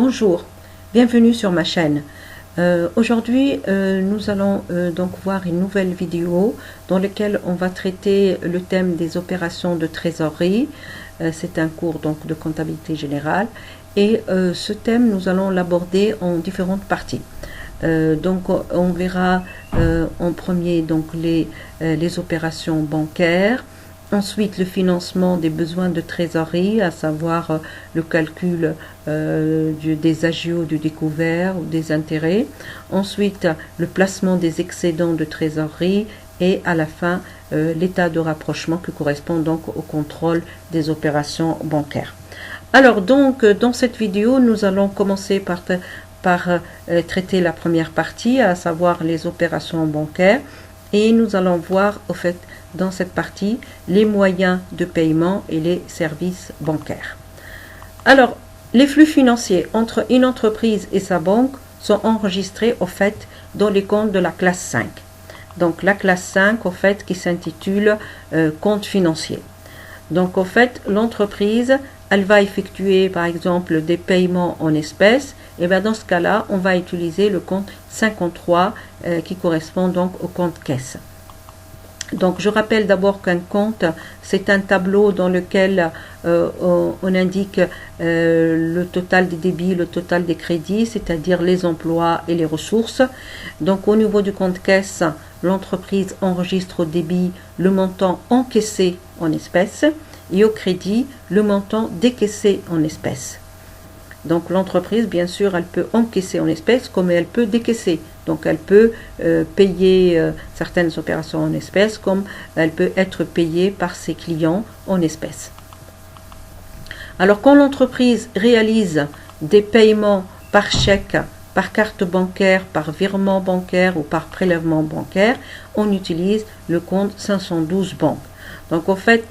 Bonjour, bienvenue sur ma chaîne. Aujourd'hui, nous allons donc voir une nouvelle vidéo dans laquelle on va traiter le thème des opérations de trésorerie. C'est un cours donc de comptabilité générale et ce thème, nous allons l'aborder en différentes parties. Donc on verra en premier donc les opérations bancaires. Ensuite, le financement des besoins de trésorerie, à savoir le calcul des agios du découvert ou des intérêts. Ensuite, le placement des excédents de trésorerie et à la fin, l'état de rapprochement qui correspond donc au contrôle des opérations bancaires. Alors donc, dans cette vidéo, nous allons commencer par traiter la première partie, à savoir les opérations bancaires. Et nous allons voir au fait dans cette partie les moyens de paiement et les services bancaires. Alors, les flux financiers entre une entreprise et sa banque sont enregistrés au fait dans les comptes de la classe 5. Donc la classe 5 au fait qui s'intitule compte financier. Donc au fait l'entreprise elle va effectuer par exemple des paiements en espèces, et bien dans ce cas-là on va utiliser le compte 53 qui correspond donc au compte caisse. Donc je rappelle d'abord qu'un compte c'est un tableau dans lequel on indique le total des débits, le total des crédits, c'est-à-dire les emplois et les ressources. Donc au niveau du compte caisse, l'entreprise enregistre au débit le montant encaissé en espèces et au crédit le montant décaissé en espèces. Donc l'entreprise, bien sûr, elle peut encaisser en espèces comme elle peut décaisser. Donc elle peut payer certaines opérations en espèces comme elle peut être payée par ses clients en espèces. Alors quand l'entreprise réalise des paiements par chèque, par carte bancaire, par virement bancaire ou par prélèvement bancaire, on utilise le compte 512 banque. Donc en fait,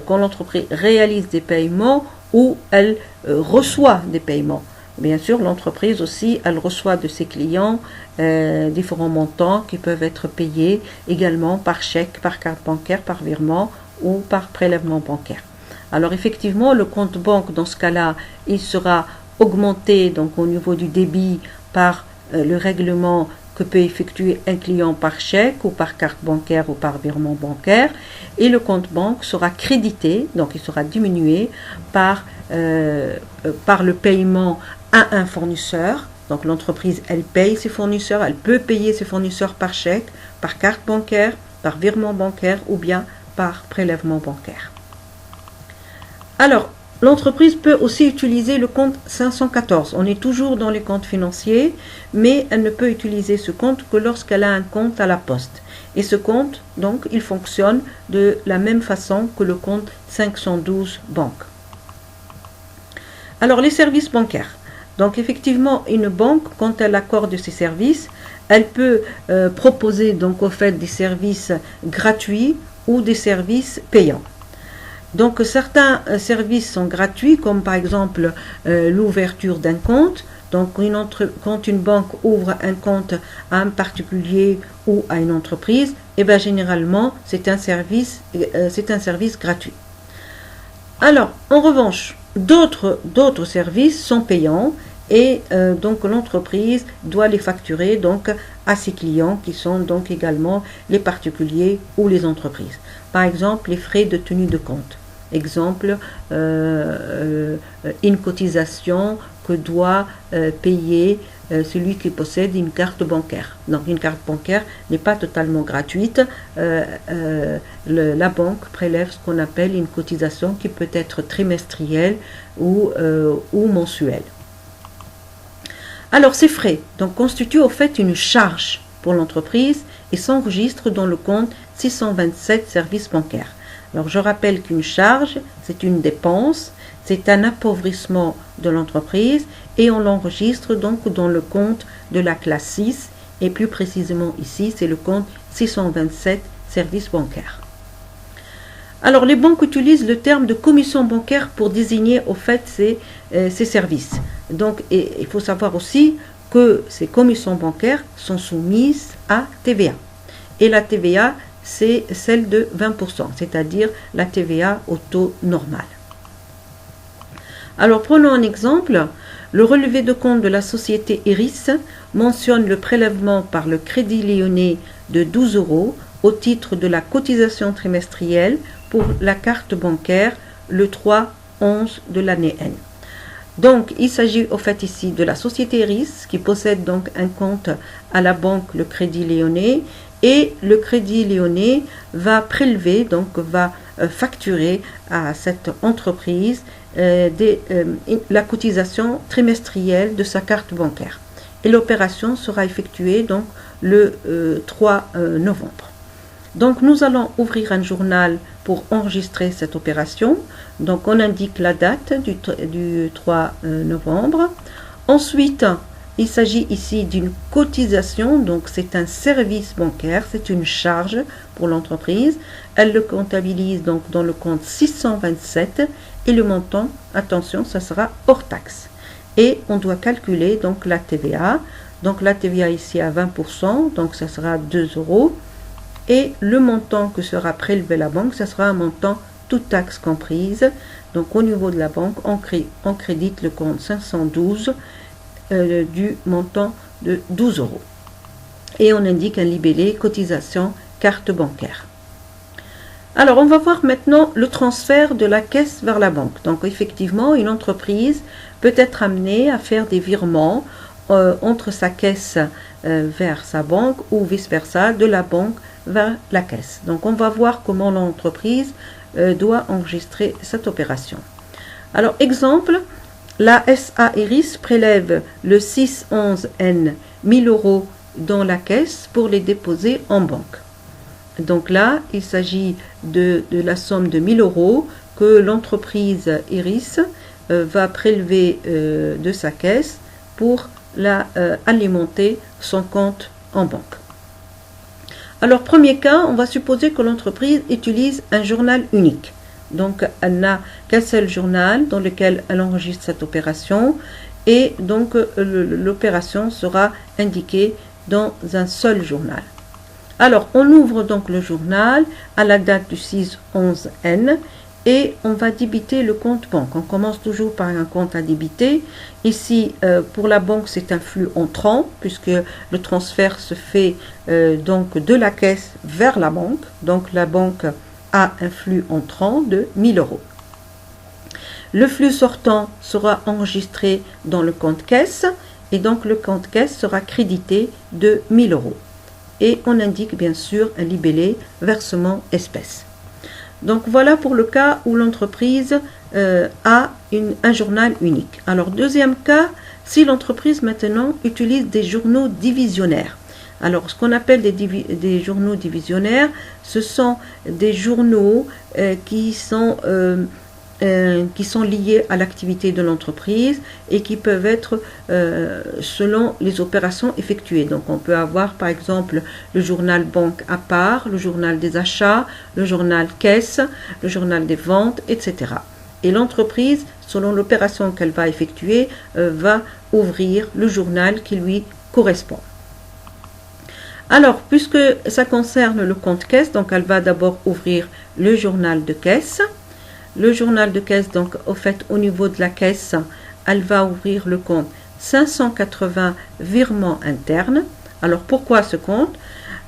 quand l'entreprise réalise des paiements ou elle reçoit des paiements. Bien sûr, l'entreprise aussi, elle reçoit de ses clients différents montants qui peuvent être payés également par chèque, par carte bancaire, par virement ou par prélèvement bancaire. Alors effectivement, le compte banque, dans ce cas-là, il sera augmenté donc au niveau du débit par le règlement que peut effectuer un client par chèque ou par carte bancaire ou par virement bancaire, et le compte banque sera crédité, donc il sera diminué par le paiement à un fournisseur. Donc l'entreprise elle paye ses fournisseurs, elle peut payer ses fournisseurs par chèque, par carte bancaire, par virement bancaire ou bien par prélèvement bancaire. Alors l'entreprise peut aussi utiliser le compte 514. On est toujours dans les comptes financiers, mais elle ne peut utiliser ce compte que lorsqu'elle a un compte à la poste. Et ce compte, donc, il fonctionne de la même façon que le compte 512 banque. Alors, les services bancaires. Donc, effectivement, une banque, quand elle accorde ses services, elle peut proposer, donc, au fait, des services gratuits ou des services payants. Donc certains services sont gratuits, comme par exemple l'ouverture d'un compte. Donc quand une banque ouvre un compte à un particulier ou à une entreprise, et bien généralement c'est un service gratuit. Alors en revanche, d'autres services sont payants et donc l'entreprise doit les facturer donc à ses clients qui sont donc également les particuliers ou les entreprises. Par exemple, les frais de tenue de compte. Exemple, une cotisation que doit payer celui qui possède une carte bancaire. Donc une carte bancaire n'est pas totalement gratuite. La banque prélève ce qu'on appelle une cotisation qui peut être trimestrielle ou mensuelle. Alors ces frais donc, constituent au fait une charge pour l'entreprise et s'enregistrent dans le compte 627 services bancaires. Alors je rappelle qu'une charge, c'est une dépense, c'est un appauvrissement de l'entreprise et on l'enregistre donc dans le compte de la classe 6 et plus précisément ici c'est le compte 627 services bancaires. Alors les banques utilisent le terme de commission bancaire pour désigner au fait ces services. Donc il faut savoir aussi que ces commissions bancaires sont soumises à TVA. Et la TVA c'est celle de 20%, c'est-à-dire la TVA au taux normal. Alors prenons un exemple. Le relevé de compte de la société Iris mentionne le prélèvement par le Crédit Lyonnais de 12 € au titre de la cotisation trimestrielle pour la carte bancaire le 3/11 de l'année N. Donc, il s'agit au fait ici de la société Iris qui possède donc un compte à la banque, le Crédit Lyonnais, et le Crédit Lyonnais va prélever, donc va facturer à cette entreprise la cotisation trimestrielle de sa carte bancaire. Et l'opération sera effectuée donc le 3 novembre. Donc nous allons ouvrir un journal pour enregistrer cette opération. Donc on indique la date du 3 novembre. Ensuite, il s'agit ici d'une cotisation, donc c'est un service bancaire, c'est une charge pour l'entreprise. Elle le comptabilise donc dans le compte 627 et le montant, attention, ça sera hors taxe. Et on doit calculer donc la TVA. Donc la TVA ici à 20%, donc ça sera 2 €. Et le montant que sera prélevé la banque, ça sera un montant toute taxe comprise. Donc au niveau de la banque, on crédite le compte 512 du montant de 12 €. Et on indique un libellé cotisation carte bancaire. Alors on va voir maintenant le transfert de la caisse vers la banque. Donc effectivement, une entreprise peut être amenée à faire des virements entre sa caisse vers sa banque ou vice-versa, de la banque vers la caisse. Donc on va voir comment l'entreprise doit enregistrer cette opération. Alors exemple, la SA Iris prélève le 6/11/N 1000 € dans la caisse pour les déposer en banque. Donc là, il s'agit de la somme de 1000 € que l'entreprise Iris va prélever de sa caisse pour alimenter son compte en banque. Alors, premier cas, on va supposer que l'entreprise utilise un journal unique. Donc, elle n'a qu'un seul journal dans lequel elle enregistre cette opération et donc l'opération sera indiquée dans un seul journal. Alors, on ouvre donc le journal à la date du 6/11/N et on va débiter le compte banque. On commence toujours par un compte à débiter. Ici, pour la banque, c'est un flux entrant puisque le transfert se fait donc de la caisse vers la banque. Donc, la banque a un flux entrant de 1000 €. Le flux sortant sera enregistré dans le compte caisse et donc le compte caisse sera crédité de 1000 €. Et on indique bien sûr un libellé versement espèces. Donc voilà pour le cas où l'entreprise a un journal unique. Alors deuxième cas, si l'entreprise maintenant utilise des journaux divisionnaires. Alors ce qu'on appelle des journaux divisionnaires, ce sont des journaux qui sont liés à l'activité de l'entreprise et qui peuvent être selon les opérations effectuées. Donc on peut avoir par exemple le journal banque à part, le journal des achats, le journal caisse, le journal des ventes, etc. Et l'entreprise, selon l'opération qu'elle va effectuer, va ouvrir le journal qui lui correspond. Alors, puisque ça concerne le compte caisse, donc elle va d'abord ouvrir le journal de caisse. Le journal de caisse, donc au fait au niveau de la caisse, elle va ouvrir le compte 580 virements internes. Alors pourquoi ce compte?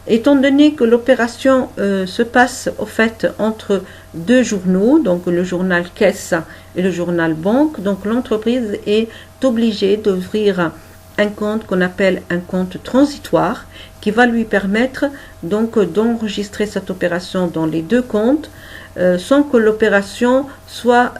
Étant donné que l'opération se passe au fait entre deux journaux, donc le journal caisse et le journal banque, donc l'entreprise est obligée d'ouvrir un compte qu'on appelle un compte transitoire qui va lui permettre donc d'enregistrer cette opération dans les deux comptes sans que l'opération soit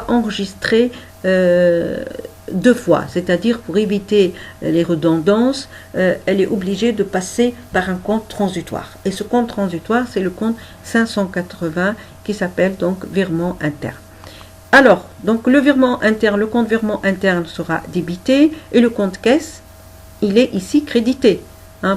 enregistrée deux fois, c'est-à-dire pour éviter les redondances, elle est obligée de passer par un compte transitoire. Et ce compte transitoire, c'est le compte 580 qui s'appelle donc virement interne. Alors, donc le compte virement interne sera débité et le compte caisse, il est ici crédité,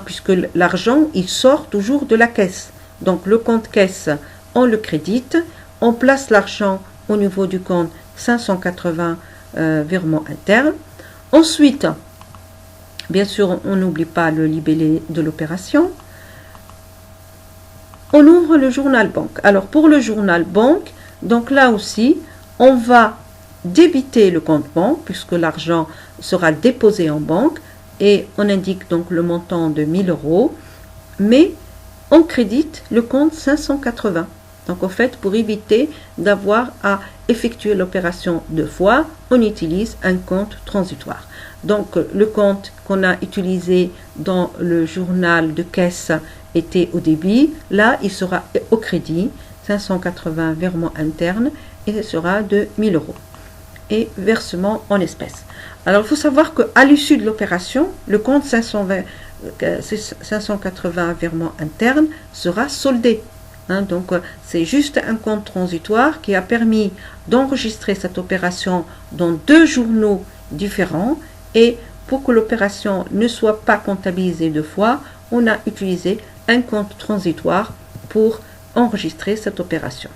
puisque l'argent, il sort toujours de la caisse. Donc le compte caisse, on le crédite, on place l'argent au niveau du compte 580 virement interne. Ensuite, bien sûr, on n'oublie pas le libellé de l'opération. On ouvre le journal banque. Alors pour le journal banque, donc là aussi, on va débiter le compte banque puisque l'argent sera déposé en banque et on indique donc le montant de 1000 euros, mais on crédite le compte 580. Donc en fait, pour éviter d'avoir à effectuer l'opération deux fois, on utilise un compte transitoire. Donc le compte qu'on a utilisé dans le journal de caisse était au débit, là il sera au crédit, 580 virement interne et ce sera de 1000 euros et versement en espèces. Alors il faut savoir qu'à l'issue de l'opération, le compte 580 virement interne sera soldé. Donc c'est juste un compte transitoire qui a permis d'enregistrer cette opération dans deux journaux différents et pour que l'opération ne soit pas comptabilisée deux fois, on a utilisé un compte transitoire pour enregistrer cette opération.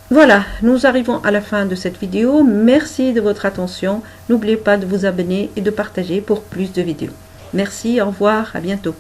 Voilà, nous arrivons à la fin de cette vidéo. Merci de votre attention. N'oubliez pas de vous abonner et de partager pour plus de vidéos. Merci, au revoir, à bientôt.